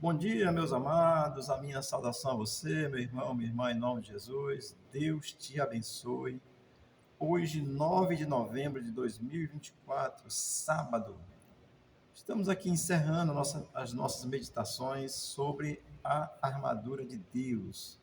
Bom dia, meus amados, a minha saudação a você, meu irmão, minha irmã, em nome de Jesus. Deus te abençoe. Hoje, 9 de novembro de 2024, sábado, estamos aqui encerrando as nossas meditações sobre a armadura de Deus.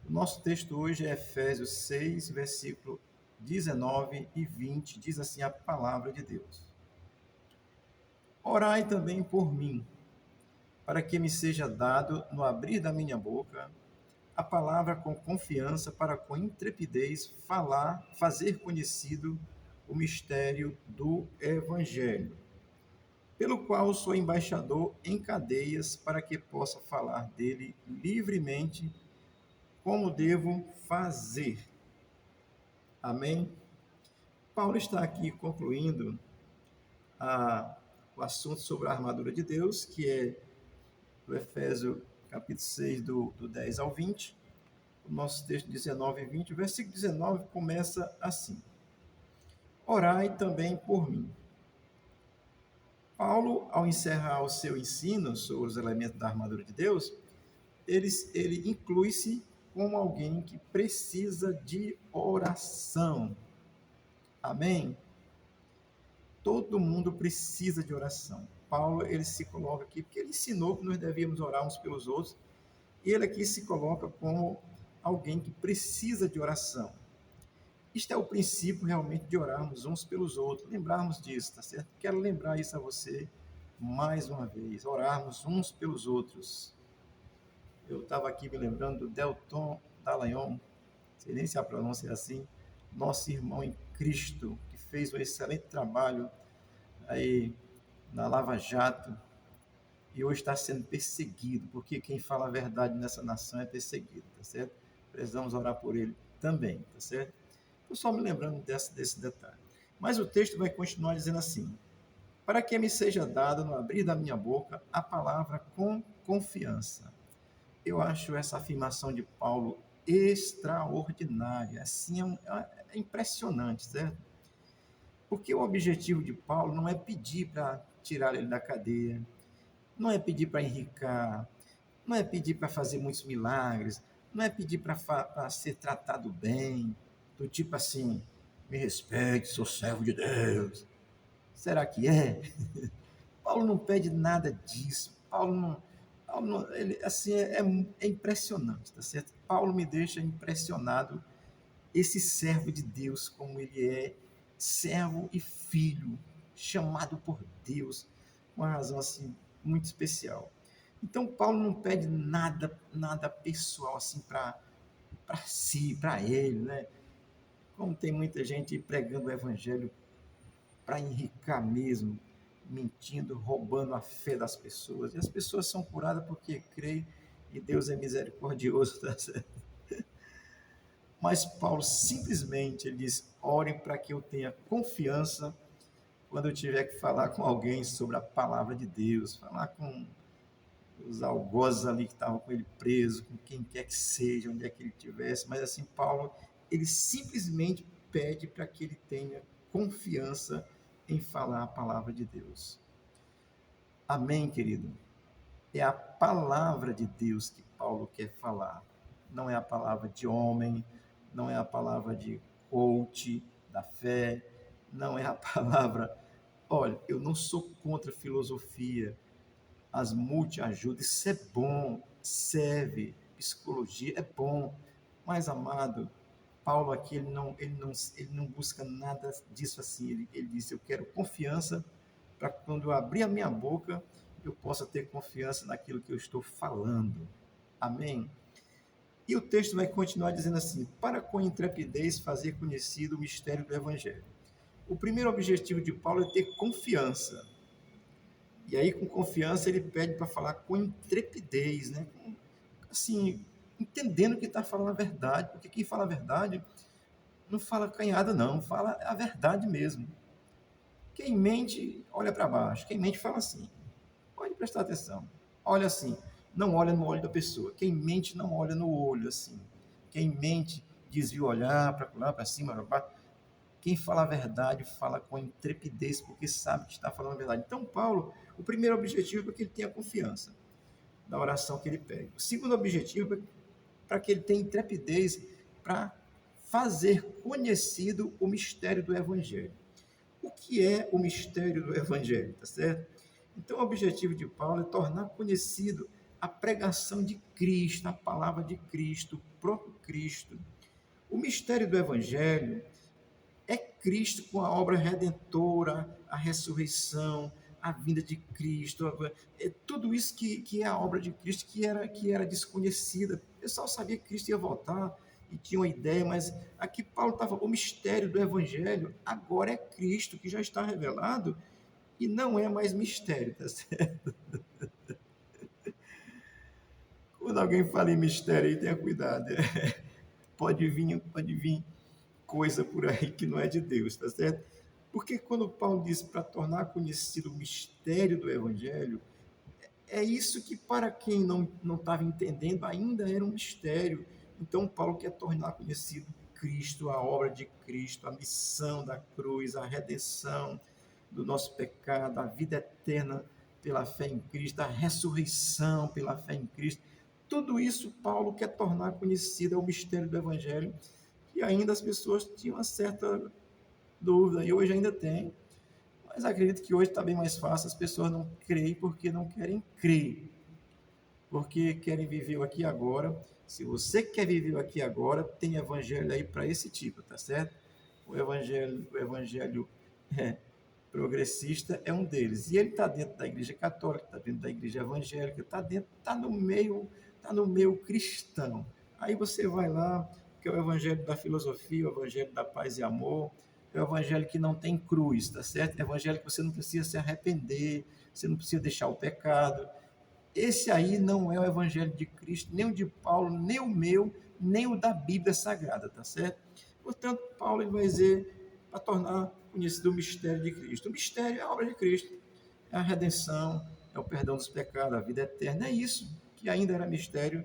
O nosso texto hoje é Efésios 6, versículo 19 e 20, diz assim a palavra de Deus. Orai também por mim, para que me seja dado, no abrir da minha boca, a palavra com confiança para com intrepidez fazer conhecido o mistério do Evangelho, pelo qual sou embaixador em cadeias para que possa falar dele livremente como devo fazer. Amém? Paulo está aqui concluindo o assunto sobre a armadura de Deus, que é do Efésios capítulo 6, do 10 ao 20. O nosso texto 19 e 20, o versículo 19 começa assim: Orai também por mim. Paulo, ao encerrar o seu ensino sobre os elementos da armadura de Deus, ele inclui-se como alguém que precisa de oração. Amém? Todo mundo precisa de oração. Paulo, ele se coloca aqui, porque ele ensinou que nós devíamos orar uns pelos outros, e ele aqui se coloca como alguém que precisa de oração. Isto é o princípio realmente de orarmos uns pelos outros, lembrarmos disso, tá certo? Quero lembrar isso a você mais uma vez, orarmos uns pelos outros. Eu estava aqui me lembrando do Delton Dallagnol, não sei nem se a pronúncia é assim, nosso irmão em Cristo, que fez um excelente trabalho aí na Lava Jato e hoje está sendo perseguido, porque quem fala a verdade nessa nação é perseguido, tá certo? Precisamos orar por ele também, tá certo? Estou só me lembrando desse detalhe. Mas o texto vai continuar dizendo assim: para que me seja dado no abrir da minha boca a palavra com confiança. Eu acho essa afirmação de Paulo extraordinária, assim, é impressionante, certo? Porque o objetivo de Paulo não é pedir para tirar ele da cadeia, não é pedir para enricar, não é pedir para fazer muitos milagres, não é pedir para ser tratado bem, do tipo assim, me respeite, sou servo de Deus. Será que é? Paulo não pede nada disso. Ele, assim, é impressionante, tá certo? Paulo me deixa impressionado, esse servo de Deus, como ele é, servo e filho, chamado por Deus, com uma razão assim muito especial. Então Paulo não pede nada pessoal assim para si, para ele, né? Como tem muita gente pregando o evangelho para enricar mesmo, mentindo, roubando a fé das pessoas. E as pessoas são curadas porque creem e Deus é misericordioso, tá certo? Mas Paulo simplesmente ele diz: orem para que eu tenha confiança quando eu tiver que falar com alguém sobre a palavra de Deus, falar com os algozes ali que estavam com ele preso, com quem quer que seja, onde é que ele estivesse. Mas assim, Paulo, ele simplesmente pede para que ele tenha confiança em falar a palavra de Deus. Amém, querido? É a palavra de Deus que Paulo quer falar. Não é a palavra de homem, não é a palavra de coach da fé, não é a palavra... Olha, eu não sou contra a filosofia, as multiajudas, isso é bom, serve, psicologia é bom, mas, amado, Paulo aqui, ele não busca nada disso assim, ele diz, eu quero confiança para quando eu abrir a minha boca, eu possa ter confiança naquilo que eu estou falando. Amém? E o texto vai continuar dizendo assim: para com intrepidez fazer conhecido o mistério do Evangelho. O primeiro objetivo de Paulo é ter confiança. E aí, com confiança, ele pede para falar com intrepidez, né? Assim, entendendo que está falando a verdade, porque quem fala a verdade não fala canhada, não, fala a verdade mesmo. Quem mente, olha para baixo. Quem mente, fala assim. prestar atenção. Olha assim, não olha no olho da pessoa. Quem mente não olha no olho assim. Quem mente desvia o olhar para lá, para cima, para baixo. Quem fala a verdade fala com intrepidez, porque sabe que está falando a verdade. Então, Paulo, o primeiro objetivo é que ele tenha confiança da oração que ele pede. O segundo objetivo é para que ele tenha intrepidez para fazer conhecido o mistério do Evangelho. O que é o mistério do Evangelho, tá certo? Então, o objetivo de Paulo é tornar conhecido a pregação de Cristo, a palavra de Cristo, o próprio Cristo. O mistério do Evangelho é Cristo com a obra redentora, a ressurreição, a vinda de Cristo, é tudo isso que é a obra de Cristo que era desconhecida. O pessoal sabia que Cristo ia voltar e tinha uma ideia, mas aqui Paulo estava, o mistério do Evangelho agora é Cristo que já está revelado e não é mais mistério, tá certo? Quando alguém fala em mistério aí, tenha cuidado. Pode vir coisa por aí que não é de Deus, tá certo? Porque quando Paulo diz para tornar conhecido o mistério do Evangelho, é isso que para quem não estava entendendo ainda era um mistério. Então Paulo quer tornar conhecido Cristo, a obra de Cristo, a missão da cruz, a redenção do nosso pecado, a vida eterna pela fé em Cristo, a ressurreição pela fé em Cristo. Tudo isso Paulo quer tornar conhecido, é o mistério do Evangelho, e ainda as pessoas tinham uma certa dúvida, e hoje ainda tem, mas acredito que hoje está bem mais fácil, as pessoas não creem porque não querem crer, porque querem viver o aqui e agora. Se você quer viver o aqui e agora, tem evangelho aí para esse tipo, tá certo? O evangelho é, progressista é um deles, e ele está dentro da igreja católica, está dentro da igreja evangélica, está no meio cristão. Aí você vai lá, que é o evangelho da filosofia, o evangelho da paz e amor, é o evangelho que não tem cruz, tá certo? É o evangelho que você não precisa se arrepender, você não precisa deixar o pecado. Esse aí não é o evangelho de Cristo, nem o de Paulo, nem o meu, nem o da Bíblia Sagrada, tá certo? Portanto, Paulo ele vai dizer para tornar conhecido o mistério de Cristo. O mistério é a obra de Cristo, é a redenção, é o perdão dos pecados, a vida eterna. É isso que ainda era mistério,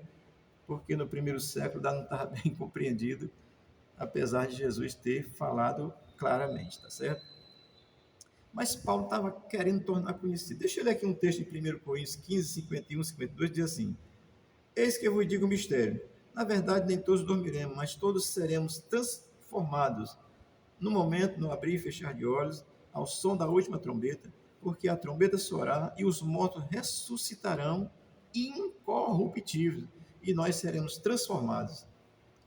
porque no primeiro século não estava bem compreendido, apesar de Jesus ter falado claramente, tá certo? Mas Paulo estava querendo tornar conhecido. Deixa eu ler aqui um texto de 1 Coríntios 15, 51, 52, diz assim: Eis que eu vos digo o mistério. Na verdade, nem todos dormiremos, mas todos seremos transformados no momento, no abrir e fechar de olhos, ao som da última trombeta, porque a trombeta soará e os mortos ressuscitarão incorruptíveis, e nós seremos transformados.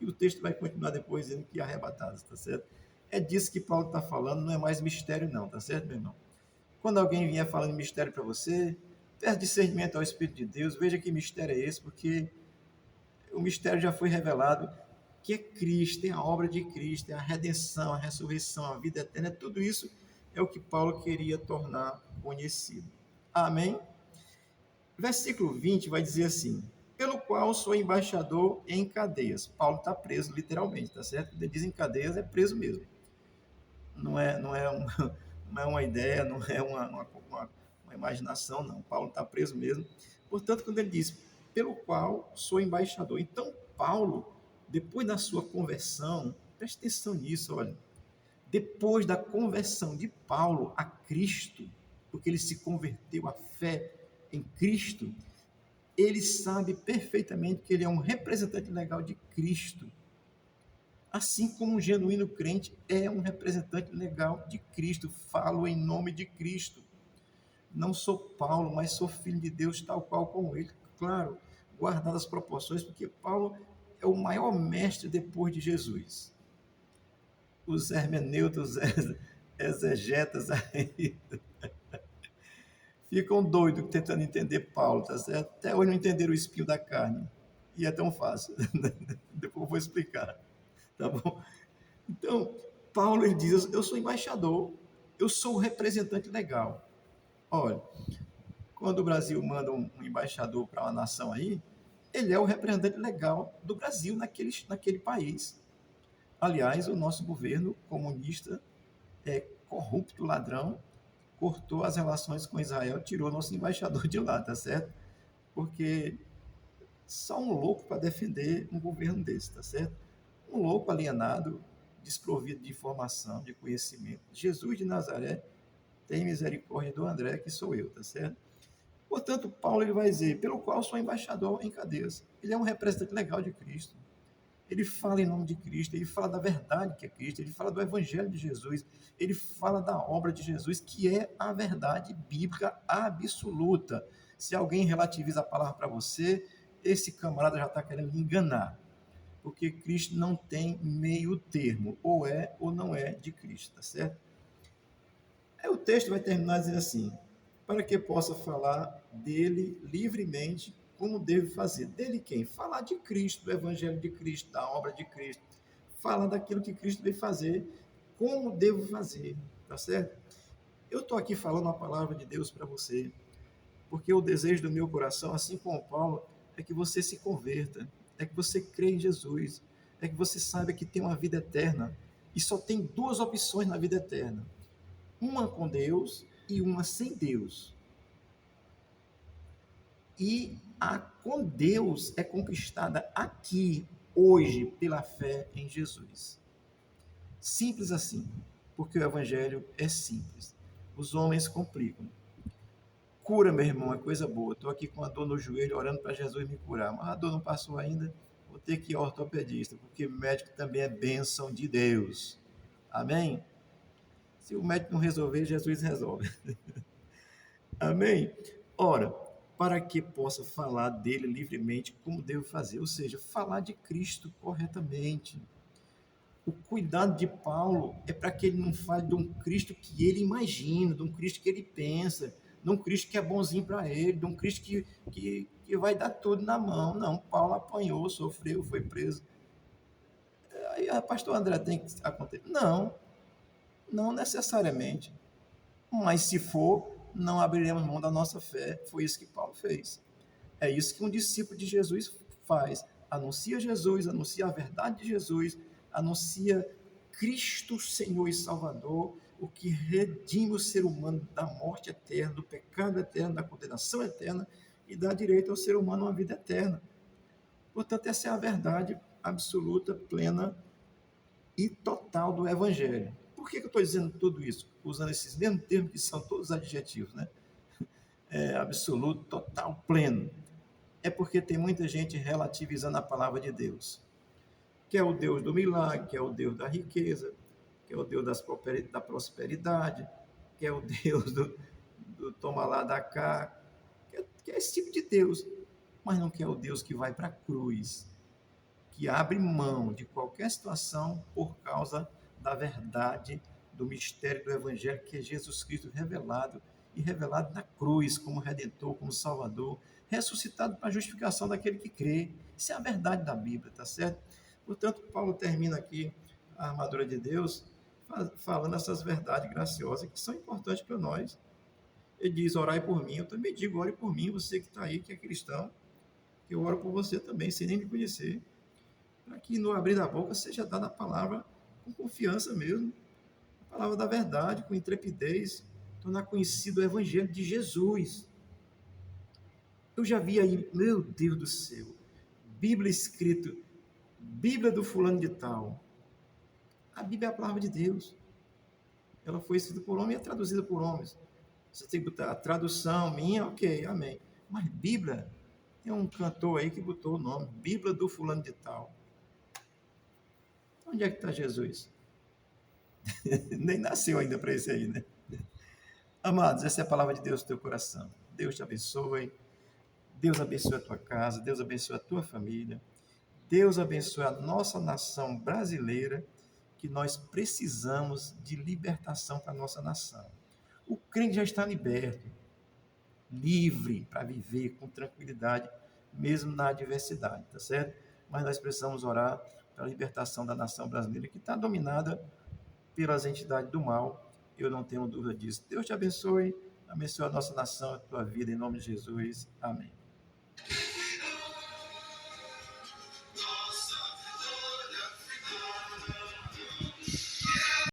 E o texto vai continuar depois dizendo que arrebatados, tá certo? É disso que Paulo está falando, não é mais mistério não, tá certo, meu irmão? Quando alguém vier falando mistério para você, peça discernimento ao Espírito de Deus, veja que mistério é esse, porque o mistério já foi revelado, que é Cristo, é a obra de Cristo, é a redenção, a ressurreição, a vida eterna, tudo isso é o que Paulo queria tornar conhecido. Amém? Versículo 20 vai dizer assim: pelo qual sou embaixador em cadeias. Paulo está preso, literalmente, tá certo? Quando ele diz em cadeias, é preso mesmo. Não é uma ideia, não é uma imaginação, não. Paulo está preso mesmo. Portanto, quando ele diz, pelo qual sou embaixador. Então, Paulo, depois da sua conversão, preste atenção nisso, olha. Depois da conversão de Paulo a Cristo, porque ele se converteu à fé em Cristo, ele sabe perfeitamente que ele é um representante legal de Cristo. Assim como um genuíno crente é um representante legal de Cristo. Falo em nome de Cristo. Não sou Paulo, mas sou filho de Deus, tal qual como ele. Claro, guardadas as proporções, porque Paulo é o maior mestre depois de Jesus. Os hermeneutas, exegetas aí ficam doidos tentando entender Paulo, tá certo? Até hoje não entenderam o espinho da carne. E é tão fácil. Depois eu vou explicar, tá bom? Então, Paulo ele diz: eu sou embaixador, eu sou o representante legal. Olha, quando o Brasil manda um embaixador para uma nação aí, ele é o representante legal do Brasil naquele país. Aliás, o nosso governo comunista é corrupto, ladrão, cortou as relações com Israel, tirou nosso embaixador de lá, tá certo? Porque só um louco para defender um governo desse, tá certo? Um louco alienado, desprovido de informação, de conhecimento. Jesus de Nazaré tem misericórdia do André, que sou eu, tá certo? Portanto, Paulo ele vai dizer, pelo qual sou embaixador em cadeias. Ele é um representante legal de Cristo. Ele fala em nome de Cristo, ele fala da verdade que é Cristo, ele fala do Evangelho de Jesus, ele fala da obra de Jesus, que é a verdade bíblica absoluta. Se alguém relativiza a palavra para você, esse camarada já está querendo lhe enganar, porque Cristo não tem meio termo, ou é ou não é de Cristo, tá certo? Aí o texto vai terminar dizendo assim: para que possa falar dele livremente, como devo fazer. Dele quem? Falar de Cristo, do Evangelho de Cristo, da obra de Cristo. Falar daquilo que Cristo veio fazer, como devo fazer, tá certo? Eu estou aqui falando a palavra de Deus para você, porque o desejo do meu coração, assim como Paulo, é que você se converta, é que você crê em Jesus, é que você saiba que tem uma vida eterna. E só tem duas opções na vida eterna: uma com Deus e uma sem Deus. E a com Deus é conquistada aqui, hoje, pela fé em Jesus. Simples assim, porque o Evangelho é simples. Os homens complicam. Cura, meu irmão, é coisa boa. Estou aqui com a dor no joelho, orando para Jesus me curar. Mas a dor não passou ainda, vou ter que ir ao ortopedista, porque médico também é bênção de Deus. Amém? Se o médico não resolver, Jesus resolve. Amém? Ora, para que possa falar dele livremente, como devo fazer? Ou seja, falar de Cristo corretamente. O cuidado de Paulo é para que ele não fale de um Cristo que ele imagina, de um Cristo que ele pensa, de um Cristo que é bonzinho para ele, de um Cristo que vai dar tudo na mão. Não, Paulo apanhou, sofreu, foi preso. Aí, pastor André, tem que acontecer. Não, não necessariamente. Mas se for, não abriremos mão da nossa fé. Foi isso que Paulo fez. É isso que um discípulo de Jesus faz. Anuncia Jesus, anuncia a verdade de Jesus, anuncia Cristo, Senhor e Salvador, o que redime o ser humano da morte eterna, do pecado eterno, da condenação eterna e dá direito ao ser humano a uma vida eterna. Portanto, essa é a verdade absoluta, plena e total do Evangelho. Por que eu estou dizendo tudo isso? Usando esses mesmos termos que são todos adjetivos, né? Absoluto, total, pleno. É porque tem muita gente relativizando a palavra de Deus, que é o Deus do milagre, que é o Deus da riqueza, que é o Deus da prosperidade, que é o Deus do toma lá da cá, que é esse tipo de Deus, mas não que é o Deus que vai para a cruz, que abre mão de qualquer situação por causa da verdade do mistério do Evangelho, que é Jesus Cristo revelado, e revelado na cruz como Redentor, como Salvador, ressuscitado para a justificação daquele que crê. Isso é a verdade da Bíblia, tá certo? Portanto, Paulo termina aqui a armadura de Deus falando essas verdades graciosas que são importantes para nós. Ele diz, orai por mim. Eu também digo, ore por mim, você que está aí, que é cristão, que eu oro por você também, sem nem me conhecer, para que no abrir da boca seja dada a palavra com confiança mesmo, a palavra da verdade, com intrepidez, tornar conhecido o Evangelho de Jesus. Eu já vi aí, meu Deus do céu, Bíblia escrito, Bíblia do fulano de tal. A Bíblia é a palavra de Deus. Ela foi escrita por homem e é traduzida por homens. Você tem que botar a tradução minha, ok, amém. Mas Bíblia, tem um cantor aí que botou o nome, Bíblia do fulano de tal. Onde é que está Jesus? Nem nasceu ainda para esse aí, né? Amados, essa é a palavra de Deus no teu coração. Deus te abençoe. Deus abençoe a tua casa. Deus abençoe a tua família. Deus abençoe a nossa nação brasileira, que nós precisamos de libertação para a nossa nação. O crente já está liberto, livre para viver com tranquilidade, mesmo na adversidade, tá certo? Mas nós precisamos orar pela libertação da nação brasileira, que está dominada pelas entidades do mal. Eu não tenho dúvida disso. Deus te abençoe, abençoe a nossa nação, a tua vida, em nome de Jesus. Amém.